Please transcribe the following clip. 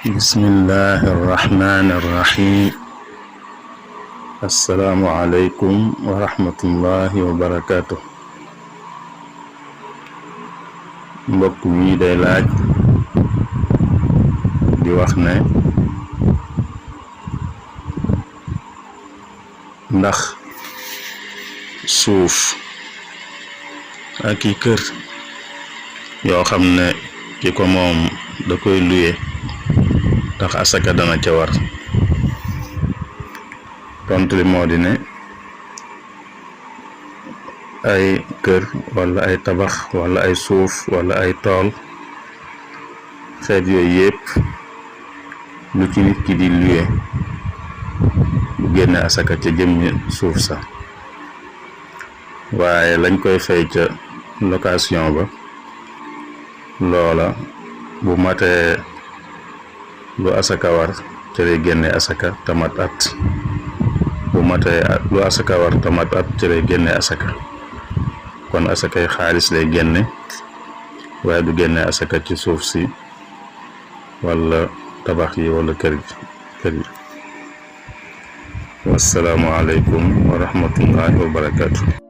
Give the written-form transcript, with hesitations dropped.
bismillahi irrahmani irrahim assalaamu aleykum wa rahmatullahi wa barakaatu. mbokk mi day laaj di wax ne ndax suuf ak i kër yoo xam ne ki ko moom da koy luye tax asaka dana ca war. tontu li moo di ne ay kër wala ay tabax wala ay suuf wala ay tool xeet yooyu yépp lu ci nit ki di luye bu génne asaka ca jëmmi suuf sa, waaye lañ koy fay ca location ba loola bu matee lu asaka war ca lay génne asaka tamat at. bu matee lu asaka war tamat at ca lay génne asaka. kon asakay xaalis lay génne waaye du génne asaka ci suuf si wala tabax yi wala kër yi. wassalaamu aleykum wa rahmatullahi wa barakaatu.